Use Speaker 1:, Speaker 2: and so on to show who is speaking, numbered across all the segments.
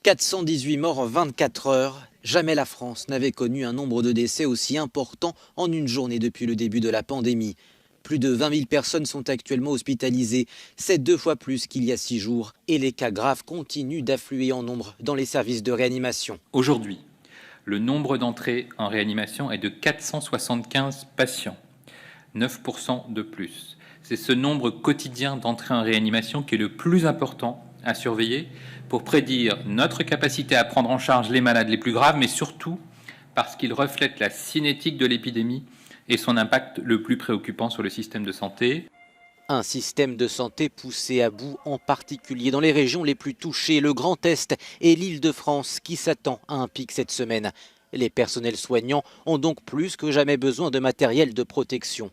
Speaker 1: 418 morts en 24 heures. Jamais la France n'avait connu un nombre de décès aussi important en une journée depuis le début de la pandémie. Plus de 20 000 personnes sont actuellement hospitalisées. C'est 2 fois plus qu'il y a 6 jours. Et les cas graves continuent d'affluer en nombre dans les services de réanimation.
Speaker 2: Aujourd'hui, le nombre d'entrées en réanimation est de 475 patients, 9% de plus. C'est ce nombre quotidien d'entrées en réanimation qui est le plus important à surveiller pour prédire notre capacité à prendre en charge les malades les plus graves, mais surtout parce qu'il reflète la cinétique de l'épidémie et son impact le plus préoccupant sur le système de santé.
Speaker 1: Un système de santé poussé à bout, en particulier dans les régions les plus touchées, le Grand Est et l'Île-de-France, qui s'attend à un pic cette semaine. Les personnels soignants ont donc plus que jamais besoin de matériel de protection.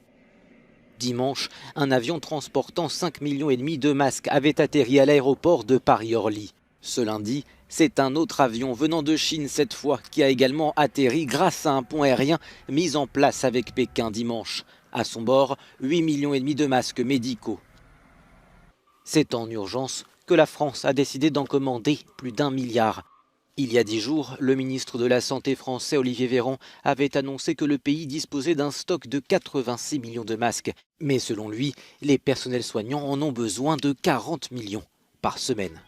Speaker 1: Dimanche, un avion transportant 5,5 millions de masques avait atterri à l'aéroport de Paris-Orly. Ce lundi, c'est un autre avion venant de Chine cette fois qui a également atterri grâce à un pont aérien mis en place avec Pékin dimanche. À son bord, 8,5 millions de masques médicaux. C'est en urgence que la France a décidé d'en commander plus d'1 milliard. Il y a 10 jours, le ministre de la Santé français Olivier Véran avait annoncé que le pays disposait d'un stock de 86 millions de masques. Mais selon lui, les personnels soignants en ont besoin de 40 millions par semaine.